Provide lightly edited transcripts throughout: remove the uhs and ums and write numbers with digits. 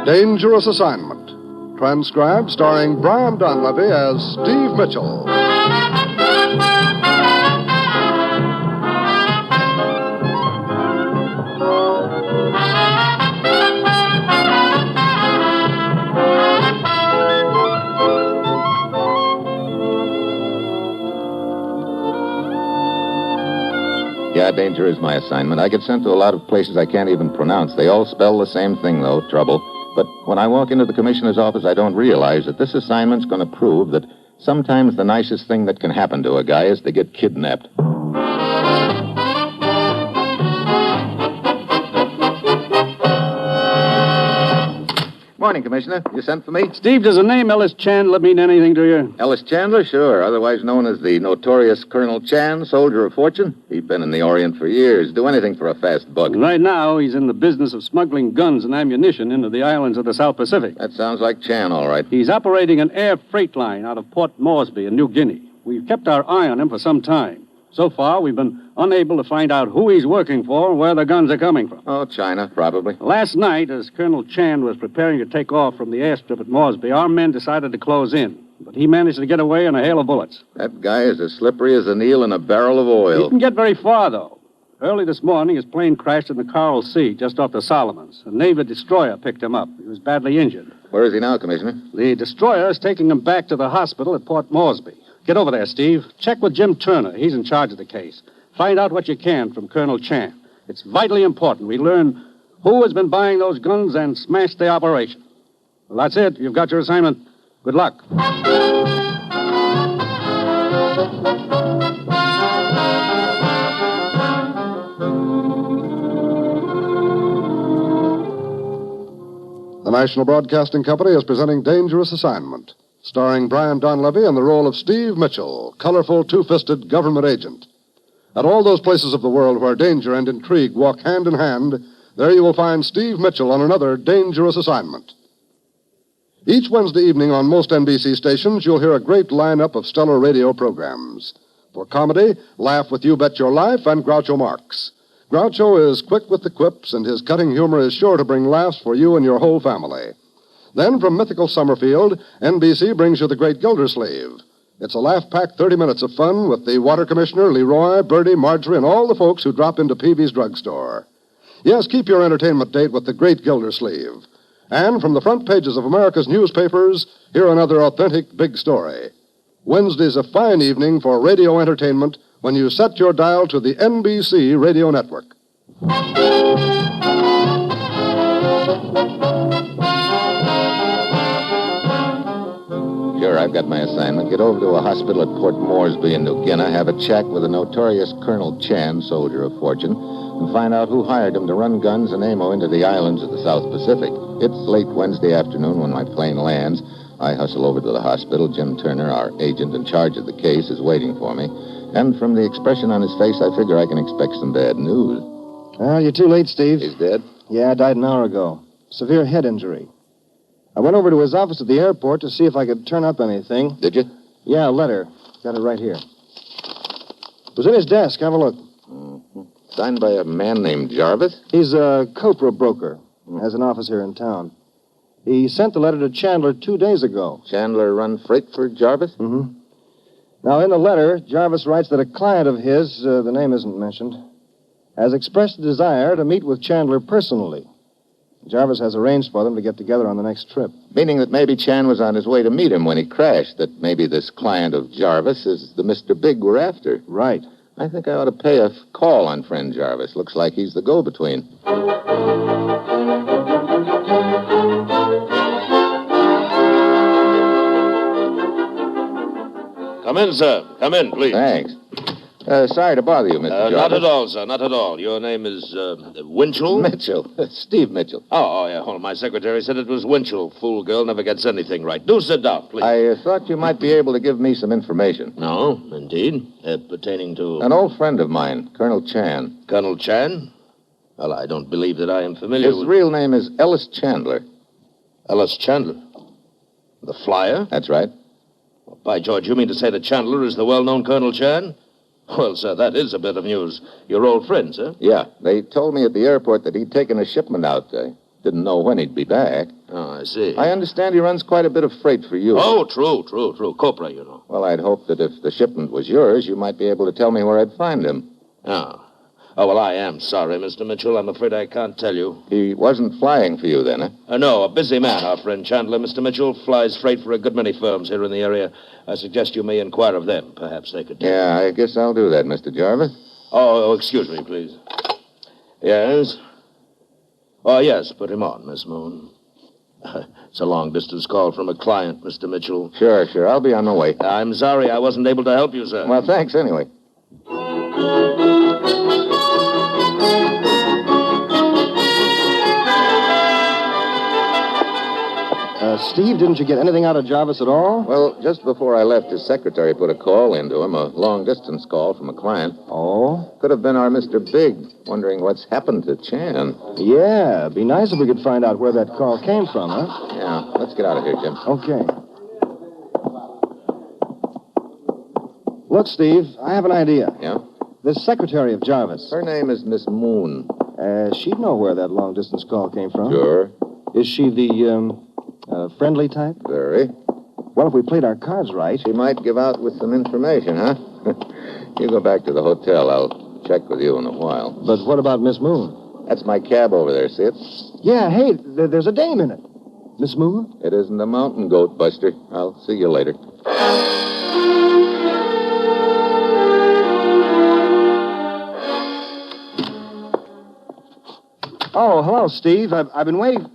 Dangerous Assignment. Transcribed starring Brian Donlevy as Steve Mitchell. Yeah, danger is my assignment. I get sent to a lot of places I can't even pronounce. They all spell the same thing, though, trouble. But when I walk into the commissioner's office, I don't realize that this assignment's going to prove that sometimes the nicest thing that can happen to a guy is to get kidnapped. Morning, Commissioner. You sent for me? Steve, does the name Ellis Chandler mean anything to you? Ellis Chandler? Sure. Otherwise known as the notorious Colonel Chan, soldier of fortune. He's been in the Orient for years. Do anything for a fast buck. Right now, he's in the business of smuggling guns and ammunition into the islands of the South Pacific. That sounds like Chan, all right. He's operating an air freight line out of Port Moresby in New Guinea. We've kept our eye on him for some time. So far, we've been unable to find out who he's working for and where the guns are coming from. Oh, China, probably. Last night, as Colonel Chan was preparing to take off from the airstrip at Moresby, our men decided to close in. But he managed to get away in a hail of bullets. That guy is as slippery as a eel in a barrel of oil. He didn't get very far, though. Early this morning, his plane crashed in the Coral Sea just off the Solomons. A Navy destroyer picked him up. He was badly injured. Where is he now, Commissioner? The destroyer is taking him back to the hospital at Port Moresby. Get over there, Steve. Check with Jim Turner. He's in charge of the case. Find out what you can from Colonel Chan. It's vitally important we learn who has been buying those guns and smash the operation. Well, that's it. You've got your assignment. Good luck. The National Broadcasting Company is presenting Dangerous Assignment, starring Brian Donlevy in the role of Steve Mitchell, colorful, two-fisted government agent. At all those places of the world where danger and intrigue walk hand in hand, there you will find Steve Mitchell on another dangerous assignment. Each Wednesday evening on most NBC stations, you'll hear a great lineup of stellar radio programs. For comedy, laugh with You Bet Your Life and Groucho Marx. Groucho is quick with the quips, and his cutting humor is sure to bring laughs for you and your whole family. Then, from mythical Summerfield, NBC brings you The Great Gildersleeve. It's a laugh-packed 30 minutes of fun with the Water Commissioner, Leroy, Bertie, Marjorie, and all the folks who drop into Peavy's drugstore. Yes, keep your entertainment date with The Great Gildersleeve. And from the front pages of America's newspapers, hear another authentic big story. Wednesday's a fine evening for radio entertainment when you set your dial to the NBC radio network. Sure, I've got my assignment. Get over to a hospital at Port Moresby in New Guinea, have a chat with the notorious Colonel Chan, soldier of fortune, and find out who hired him to run guns and ammo into the islands of the South Pacific. It's late Wednesday afternoon when my plane lands. I hustle over to the hospital. Jim Turner, our agent in charge of the case, is waiting for me. And from the expression on his face, I figure I can expect some bad news. Well, you're too late, Steve. He's dead? Yeah, died an hour ago. Severe head injury. I went over to his office at the airport to see if I could turn up anything. Did you? Yeah, a letter. Got it right here. It was in his desk. Have a look. Mm-hmm. Signed by a man named Jarvis? He's a Copra broker. Has an office here in town. He sent the letter to Chandler 2 days ago. Chandler run freight for Jarvis? Mm-hmm. Now, in the letter, Jarvis writes that a client of his, the name isn't mentioned, has expressed a desire to meet with Chandler personally. Jarvis has arranged for them to get together on the next trip. Meaning that maybe Chan was on his way to meet him when he crashed, that maybe this client of Jarvis is the Mr. Big we're after. Right. I think I ought to pay a call on friend Jarvis. Looks like he's the go-between. Come in, sir. Come in, please. Thanks. Sorry to bother you, Mr. Jarvis. Not at all, sir. Not at all. Your name is, Winchell? Mitchell. Steve Mitchell. Oh, yeah. Hold on. My secretary said it was Winchell. Fool girl never gets anything right. Do sit down, please. I thought you might be able to give me some information. No, indeed. Pertaining to... An old friend of mine, Colonel Chan. Colonel Chan? Well, I don't believe that I am familiar His real name is Ellis Chandler. Ellis Chandler? The flyer? That's right. Well, by George, you mean to say that Chandler is the well-known Colonel Chan? Well, sir, that is a bit of news. Your old friend, sir? Yeah. They told me at the airport that he'd taken a shipment out. I didn't know when he'd be back. Oh, I see. I understand he runs quite a bit of freight for you. Oh, true. Copra, you know. Well, I'd hope that if the shipment was yours, you might be able to tell me where I'd find him. Oh. Oh, well, I am sorry, Mr. Mitchell. I'm afraid I can't tell you. He wasn't flying for you then, eh? No, a busy man, our friend Chandler. Mr. Mitchell flies freight for a good many firms here in the area. I suggest you may inquire of them. Perhaps they could tell you. Yeah, I guess I'll do that, Mr. Jarvis. Oh, excuse me, please. Yes? Oh, yes, put him on, Miss Moon. It's a long-distance call from a client, Mr. Mitchell. Sure. I'll be on my way. I'm sorry I wasn't able to help you, sir. Well, thanks anyway. Steve, didn't you get anything out of Jarvis at all? Well, just before I left, his secretary put a call into him, a long-distance call from a client. Oh? Could have been our Mr. Big, wondering what's happened to Chan. Yeah, it'd be nice if we could find out where that call came from, huh? Yeah, let's get out of here, Jim. Okay. Look, Steve, I have an idea. Yeah? This secretary of Jarvis, Her name is Miss Moon. she'd know where that long-distance call came from. Sure. Is she the, friendly type? Very. Well, if we played our cards right... She might give out with some information, huh? You go back to the hotel. I'll check with you in a while. But what about Miss Moon? That's my cab over there, see it? Yeah, hey, there's a dame in it. Miss Moon? It isn't a mountain goat, Buster. I'll see you later. Oh, hello, Steve. I've been waiting...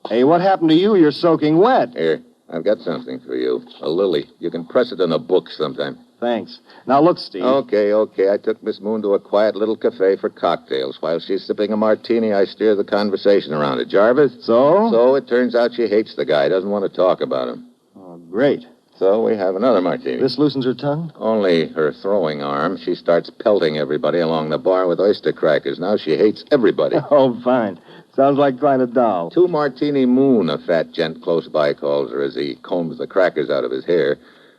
Hey, what happened to you? You're soaking wet. Here, I've got something for you. A lily. You can press it in a book sometime. Thanks. Now, look, Steve. Okay. I took Miss Moon to a quiet little cafe for cocktails. While she's sipping a martini, I steer the conversation around it. Jarvis? So? So it turns out she hates the guy, doesn't want to talk about him. Oh, great. So we have another martini. This loosens her tongue? Only her throwing arm. She starts pelting everybody along the bar with oyster crackers. Now she hates everybody. Oh, fine. Sounds like quite a doll. Two Martini Moon, a fat gent close by calls her as he combs the crackers out of his hair.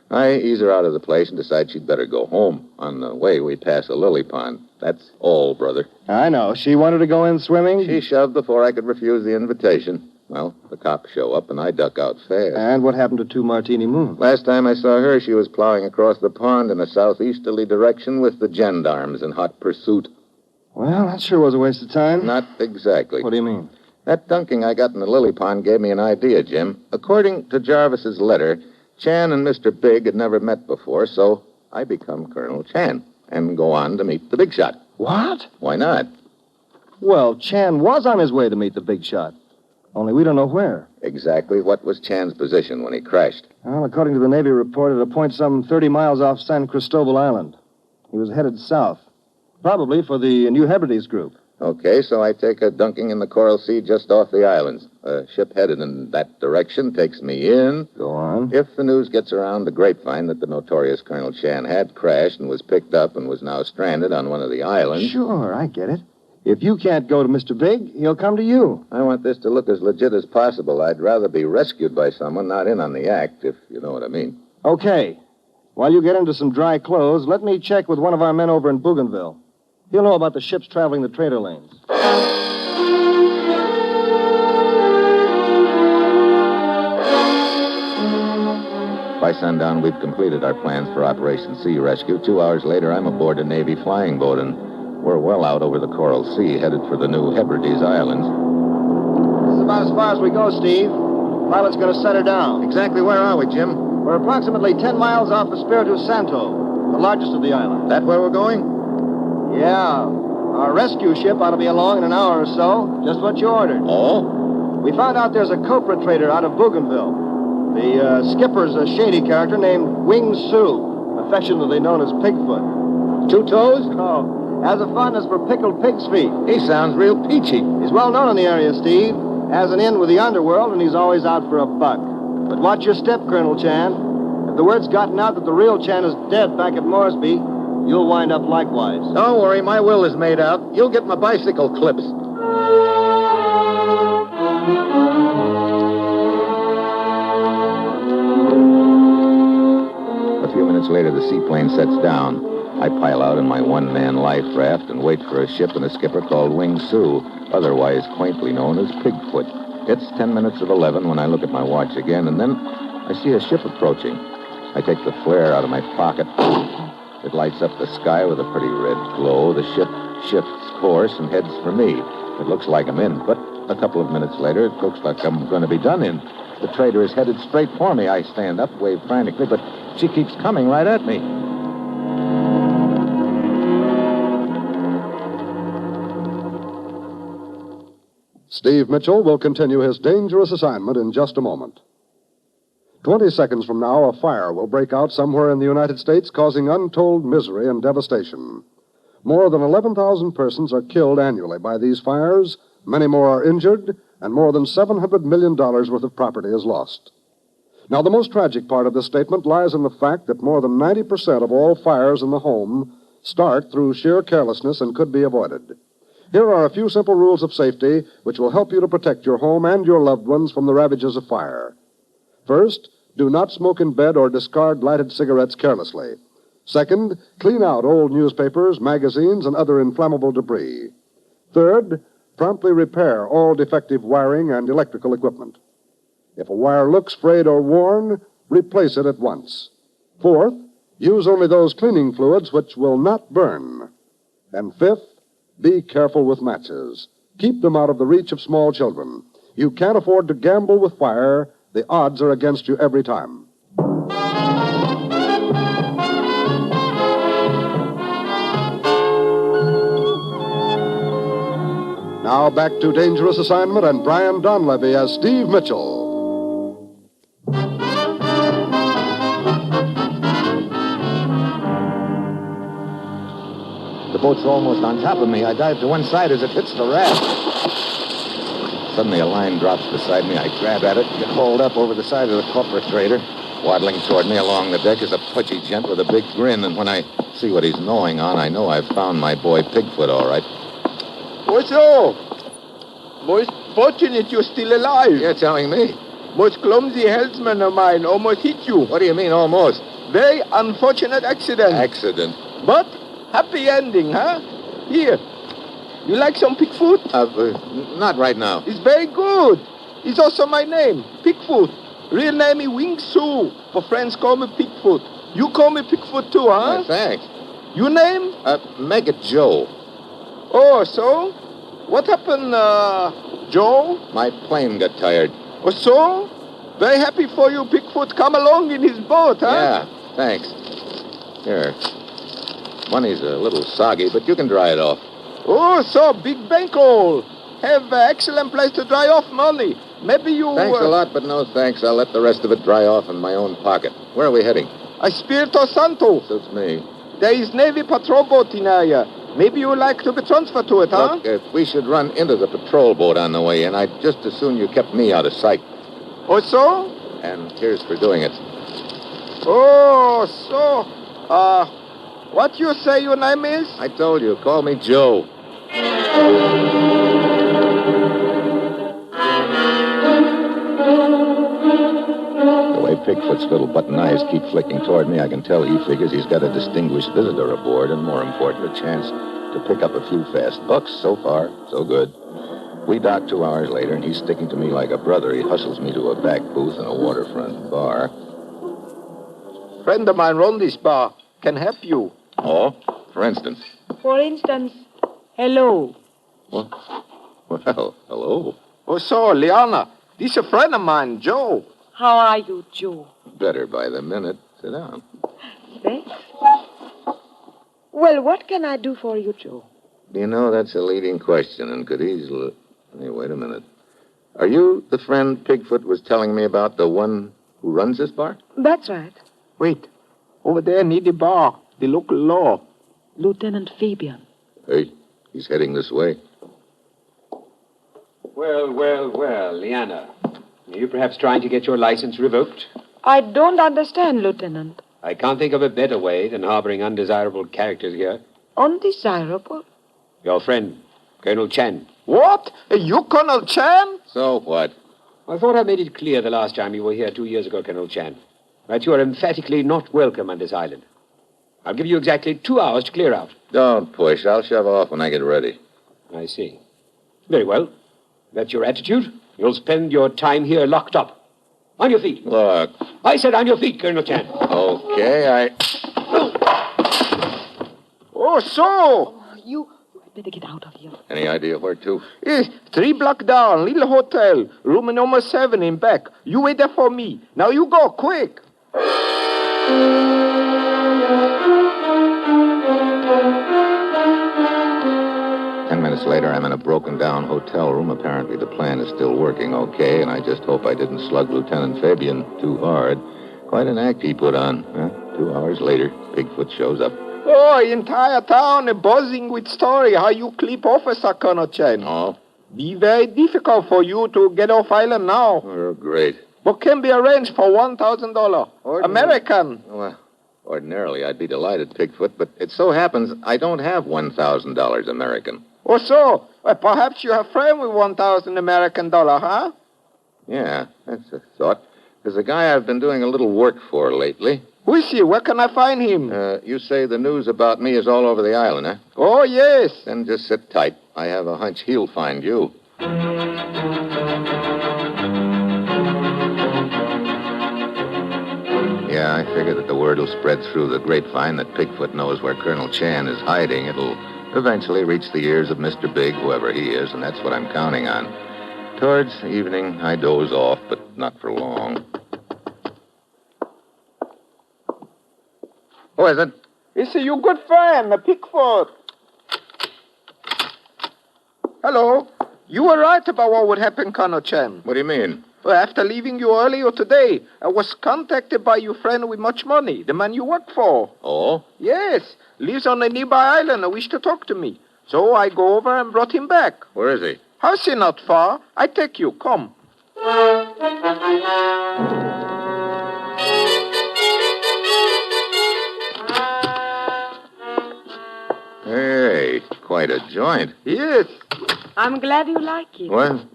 I ease her out of the place and decide she'd better go home. On the way, we pass a lily pond. That's all, brother. I know. She wanted to go in swimming? She shoved before I could refuse the invitation. Well, the cops show up, and I duck out fast. And what happened to Two Martini Moon? Last time I saw her, she was plowing across the pond in a southeasterly direction with the gendarmes in hot pursuit. Well, that sure was a waste of time. Not exactly. What do you mean? That dunking I got in the lily pond gave me an idea, Jim. According to Jarvis's letter, Chan and Mr. Big had never met before, so I become Colonel Chan and go on to meet the big shot. What? Why not? Well, Chan was on his way to meet the big shot. Only we don't know where. Exactly what was Chan's position when he crashed? Well, according to the Navy report, at a point some 30 miles off San Cristobal Island. He was headed south. Probably for the New Hebrides group. Okay, so I take a dunking in the Coral Sea just off the islands. A ship headed in that direction takes me in. Go on. If the news gets around the grapevine that the notorious Colonel Chan had crashed and was picked up and was now stranded on one of the islands... Sure, I get it. If you can't go to Mr. Big, he'll come to you. I want this to look as legit as possible. I'd rather be rescued by someone, not in on the act, if you know what I mean. Okay. While you get into some dry clothes, let me check with one of our men over in Bougainville. He'll know about the ships traveling the trader lanes. By sundown, we've completed our plans for Operation Sea Rescue. 2 hours later, I'm aboard a Navy flying boat, and we're well out over the Coral Sea, headed for the New Hebrides Islands. This is about as far as we go, Steve. Pilot's going to set her down. Exactly where are we, Jim? We're approximately 10 miles off Espiritu Santo, the largest of the islands. That where we're going? Yeah. Our rescue ship ought to be along in an hour or so. Just what you ordered. Oh? We found out there's a copra trader out of Bougainville. The skipper's a shady character named Wing Su, affectionately known as Pigfoot. 2 toes? Oh, has a fondness for pickled pig's feet. He sounds real peachy. He's well known in the area, Steve. Has an in with the underworld, and he's always out for a buck. But watch your step, Colonel Chan. If the word's gotten out that the real Chan is dead back at Moresby, you'll wind up likewise. Don't worry, my will is made out. You'll get my bicycle clips. A few minutes later, the seaplane sets down. I pile out in my one-man life raft and wait for a ship and a skipper called Wing Su, otherwise quaintly known as Pigfoot. It's 10 minutes of 11 when I look at my watch again, and then I see a ship approaching. I take the flare out of my pocket. It lights up the sky with a pretty red glow. The ship shifts course and heads for me. It looks like I'm in, but a couple of minutes later, it looks like I'm going to be done in. The trader is headed straight for me. I stand up, wave frantically, but she keeps coming right at me. Steve Mitchell will continue his dangerous assignment in just a moment. 20 seconds from now, a fire will break out somewhere in the United States, causing untold misery and devastation. More than 11,000 persons are killed annually by these fires, many more are injured, and more than $700 million worth of property is lost. Now, the most tragic part of this statement lies in the fact that more than 90% of all fires in the home start through sheer carelessness and could be avoided. Here are a few simple rules of safety which will help you to protect your home and your loved ones from the ravages of fire. First, do not smoke in bed or discard lighted cigarettes carelessly. Second, clean out old newspapers, magazines, and other inflammable debris. Third, promptly repair all defective wiring and electrical equipment. If a wire looks frayed or worn, replace it at once. Fourth, use only those cleaning fluids which will not burn. And fifth, be careful with matches. Keep them out of the reach of small children. You can't afford to gamble with fire. The odds are against you every time. Now back to Dangerous Assignment and Brian Donlevy as Steve Mitchell. The boat's almost on top of me. I dive to one side as it hits the raft. Suddenly, a line drops beside me. I grab at it, get hauled up over the side of the copper trader. Waddling toward me along the deck is a pudgy gent with a big grin, and when I see what he's gnawing on, I know I've found my boy Pigfoot, all right. What's so? Most fortunate you're still alive. You're telling me? Most clumsy helmsman of mine almost hit you. What do you mean, almost? Very unfortunate accident. Accident? But happy ending, huh? Here. You like some Pigfoot? Not right now. It's very good. It's also my name, Pigfoot. Real name is Wing Sue, but friends call me Pigfoot. You call me Pigfoot too, huh? Thanks. Your name? Make it Joe. Oh, so? What happened, Joe? My plane got tired. Oh, so? Very happy for you, Pigfoot. Come along in his boat, huh? Yeah, thanks. Here. Money's a little soggy, but you can dry it off. Oh, so big bankroll. Have excellent place to dry off money. Maybe you... Thanks a lot, but no thanks. I'll let the rest of it dry off in my own pocket. Where are we heading? Espiritu Santo. Suits me. There is Navy patrol boat in area. Maybe you would like to be transferred to it, huh? Look, we should run into the patrol boat on the way in. I'd just as soon you kept me out of sight. Oh, so? And here's for doing it. Oh, so... what you say your name is? I told you. Call me Joe. The way Pigfoot's little button eyes keep flicking toward me, I can tell he figures he's got a distinguished visitor aboard, and more important, a chance to pick up a few fast bucks. So far, so good. We dock 2 hours later, and he's sticking to me like a brother. He hustles me to a back booth in a waterfront bar. Friend of mine run this bar. Can help you. Oh? For instance? For instance, hello. Well, hello. Oh, so, Liana, this is a friend of mine, Joe. How are you, Joe? Better by the minute. Sit down. Thanks. Well, what can I do for you, Joe? You know, that's a leading question and could easily... Hey, wait a minute. Are you the friend Pigfoot was telling me about, the one who runs this bar? That's right. Wait. Over there near the bar, the local law. Lieutenant Fabian. Hey, he's heading this way. Well, Liana. Are you perhaps trying to get your license revoked? I don't understand, Lieutenant. I can't think of a better way than harboring undesirable characters here. Undesirable? Your friend, Colonel Chan. What? You Colonel Chan? So what? I thought I made it clear the last time you were here 2 years ago, Colonel Chan, that you are emphatically not welcome on this island. I'll give you exactly 2 hours to clear out. Don't push. I'll shove off when I get ready. I see. Very well. That's your attitude? You'll spend your time here locked up. On your feet. Look. I said on your feet, Colonel Chan. Okay, Oh, so. You had better get out of here. Any idea where to? 3 block down, little hotel. Room number 7 in back. You wait there for me. Now you go, quick. 10 minutes later, I'm in a broken-down hotel room. Apparently, the plan is still working okay, and I just hope I didn't slug Lieutenant Fabian too hard. Quite an act he put on. 2 hours later, Bigfoot shows up. Oh, entire town buzzing with story how you clip officer, Colonel Chen. Oh? Be very difficult for you to get off island now. Oh, great. But can be arranged for $1,000. American. Well, ordinarily, I'd be delighted, Bigfoot, but it so happens I don't have $1,000 American. Or so. Well, perhaps you have friend with $1,000 American dollar, huh? Yeah, that's a thought. There's a guy I've been doing a little work for lately. Who is he? Where can I find him? You say the news about me is all over the island, huh? Oh, yes. Then just sit tight. I have a hunch he'll find you. Yeah, I figure that the word will spread through the grapevine that Bigfoot knows where Colonel Chan is hiding. It'll eventually reach the ears of Mr. Big, whoever he is, and that's what I'm counting on. Towards evening, I doze off, but not for long. Who is it? It's your good friend, Bigfoot. Hello. You were right about what would happen, Colonel Chen. What do you mean? Well, after leaving you earlier today, I was contacted by your friend with much money, the man you work for. Oh? Yes. Lives on a nearby island and wished to talk to me. So I go over and brought him back. Where is he? House is not far. I take you. Come. Hey, quite a joint. Yes. I'm glad you like it. What?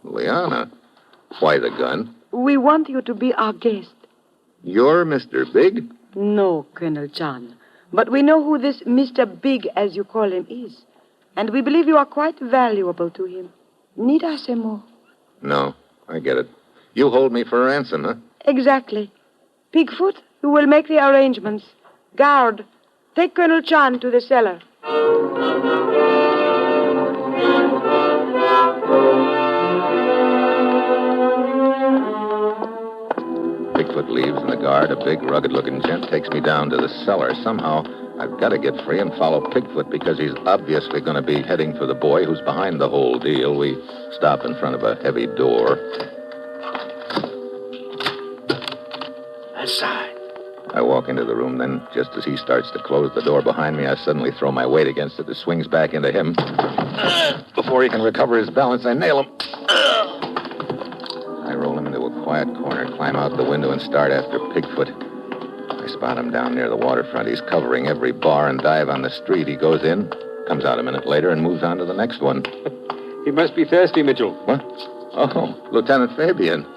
Liana, why the gun? We want you to be our guest. You're Mr. Big? No, Colonel Chan. But we know who this Mr. Big, as you call him, is. And we believe you are quite valuable to him. Need I say more? No, I get it. You hold me for ransom, huh? Exactly. Bigfoot, you will make the arrangements. Guard, take Colonel Chan to the cellar. Bigfoot leaves, and the guard, a big, rugged-looking gent, takes me down to the cellar. Somehow, I've got to get free and follow Bigfoot because he's obviously going to be heading for the boy who's behind the whole deal. We stop in front of a heavy door. Inside. I walk into the room, then just as he starts to close the door behind me, I suddenly throw my weight against it. It swings back into him. Before he can recover his balance, I nail him. I roll him into a quiet corner, climb out the window, and start after Bigfoot. I spot him down near the waterfront. He's covering every bar and dive on the street. He goes in, comes out a minute later, and moves on to the next one. He must be thirsty, Mitchell. What? Oh, Lieutenant Fabian.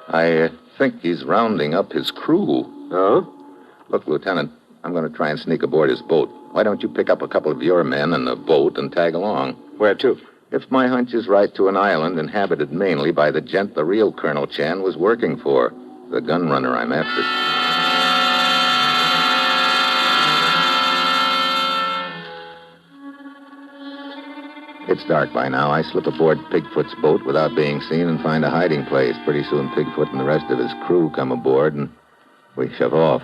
I think he's rounding up his crew. Oh? Look, Lieutenant, I'm going to try and sneak aboard his boat. Why don't you pick up a couple of your men in the boat and tag along? Where to? If my hunch is right, to an island inhabited mainly by the gent the real Colonel Chan was working for, the gun runner I'm after. It's dark by now. I slip aboard Bigfoot's boat without being seen and find a hiding place. Pretty soon, Bigfoot and the rest of his crew come aboard, and we shove off.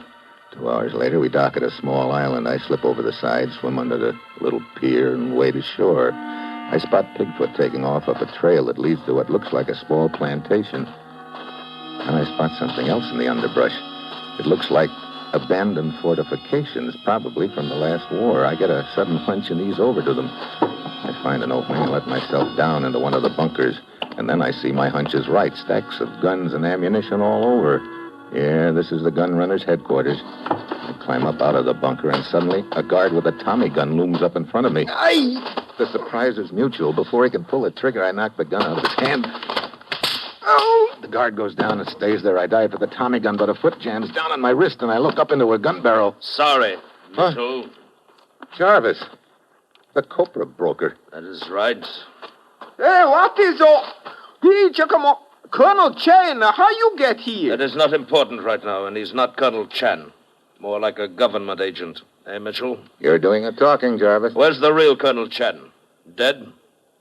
2 hours later, we dock at a small island. I slip over the side, swim under the little pier, and wade ashore. I spot Bigfoot taking off up a trail that leads to what looks like a small plantation. And I spot something else in the underbrush. It looks like abandoned fortifications, probably from the last war. I get a sudden hunch and ease over to them. I find an opening and let myself down into one of the bunkers. And then I see my hunch is right. Stacks of guns and ammunition all over. Yeah, this is the gun runner's headquarters. I climb up out of the bunker, and suddenly a guard with a Tommy gun looms up in front of me. Aye! The surprise is mutual. Before he can pull the trigger, I knock the gun out of his hand. Oh! The guard goes down and stays there. I dive for the Tommy gun, but a foot jams down on my wrist, and I look up into a gun barrel. Sorry, Huh? Mitchell. Jarvis, the copra broker. That is right. Hey, what is all... Hey, Giacomo. Colonel Chan, how you get here? That is not important right now, and he's not Colonel Chan. More like a government agent. Eh, Mitchell? You're doing the talking, Jarvis. Where's the real Colonel Chan? Dead?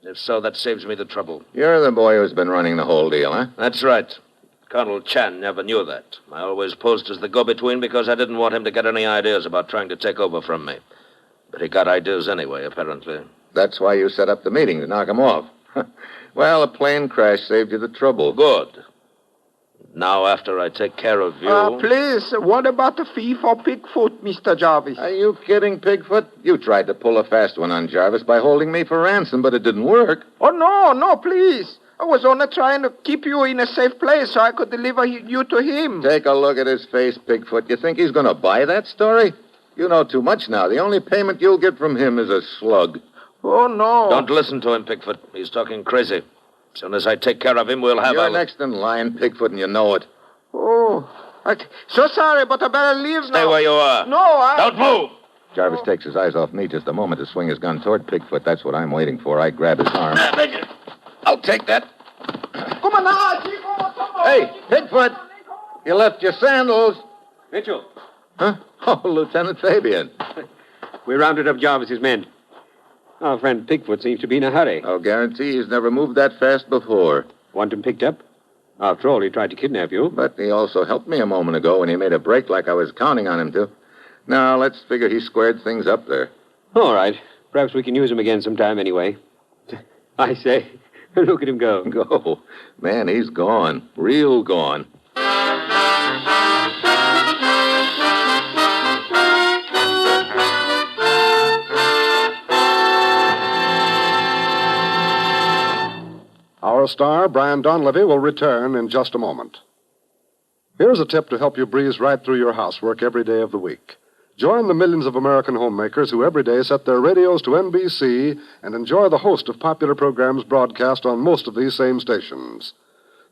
If so, that saves me the trouble. You're the boy who's been running the whole deal, huh? That's right. Colonel Chan never knew that. I always posed as the go-between because I didn't want him to get any ideas about trying to take over from me. But he got ideas anyway, apparently. That's why you set up the meeting, to knock him off. Well, a plane crash saved you the trouble. Good. Now, after I take care of you... Please, what about the fee for Pigfoot, Mr. Jarvis? Are you kidding, Pigfoot? You tried to pull a fast one on Jarvis by holding me for ransom, but it didn't work. Oh, no, please. I was only trying to keep you in a safe place so I could deliver you to him. Take a look at his face, Pigfoot. You think he's going to buy that story? You know too much now. The only payment you'll get from him is a slug. Oh, no. Don't listen to him, Pigfoot. He's talking crazy. As soon as I take care of him, we'll have You're next in line, Pigfoot, and you know it. Oh, so sorry, but I better leave now. Stay where you are. No, Don't move! Jarvis takes his eyes off me just a moment to swing his gun toward Pigfoot. That's what I'm waiting for. I grab his arm. I'll take that. Come on now, Hey, Pigfoot! You left your sandals. Mitchell, Huh? Oh, Lieutenant Fabian. we rounded up Jarvis's men. Our friend Pigfoot seems to be in a hurry. I'll guarantee he's never moved that fast before. Want him picked up? After all, he tried to kidnap you. But he also helped me a moment ago when he made a break like I was counting on him to. Now, let's figure he squared things up there. All right. Perhaps we can use him again sometime anyway. I say, look at him go. Go. Man, he's gone. Real gone. Our star, Brian Donlevy, will return in just a moment. Here's a tip to help you breeze right through your housework every day of the week. Join the millions of American homemakers who every day set their radios to NBC and enjoy the host of popular programs broadcast on most of these same stations.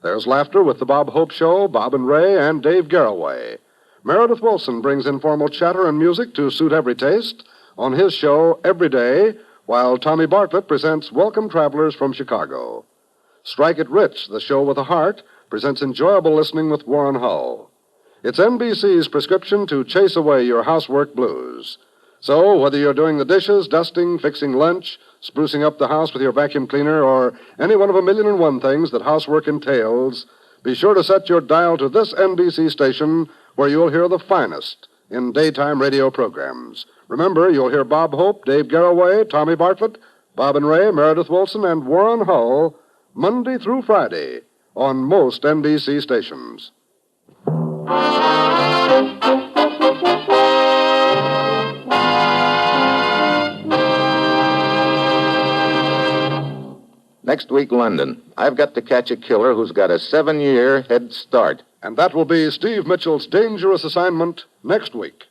There's laughter with the Bob Hope Show, Bob and Ray, and Dave Garroway. Meredith Wilson brings informal chatter and music to suit every taste on his show Every Day, while Tommy Bartlett presents Welcome Travelers from Chicago. Strike It Rich, the show with a heart, presents enjoyable listening with Warren Hull. It's NBC's prescription to chase away your housework blues. So, whether you're doing the dishes, dusting, fixing lunch, sprucing up the house with your vacuum cleaner, or any one of 1,000,001 things that housework entails, be sure to set your dial to this NBC station where you'll hear the finest in daytime radio programs. Remember, you'll hear Bob Hope, Dave Garroway, Tommy Bartlett, Bob and Ray, Meredith Wilson, and Warren Hull Monday through Friday on most NBC stations. Next week, London. I've got to catch a killer who's got a 7-year head start. And that will be Steve Mitchell's dangerous assignment next week.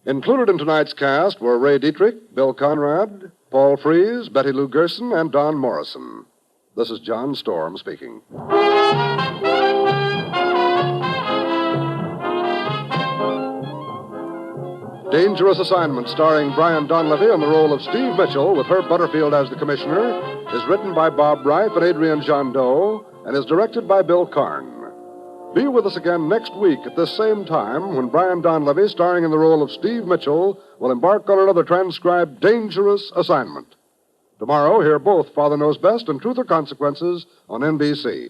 Included in tonight's cast were Ray Dietrich, Bill Conrad, Paul Frees, Betty Lou Gerson, and Don Morrison. This is John Storm speaking. Dangerous Assignment, starring Brian Donlevy in the role of Steve Mitchell with Herb Butterfield as the commissioner, is written by Bob Reif and Adrian Jandot and is directed by Bill Karn. Be with us again next week at this same time when Brian Donlevy, starring in the role of Steve Mitchell, will embark on another transcribed Dangerous Assignment. Tomorrow, hear both Father Knows Best and Truth or Consequences on NBC.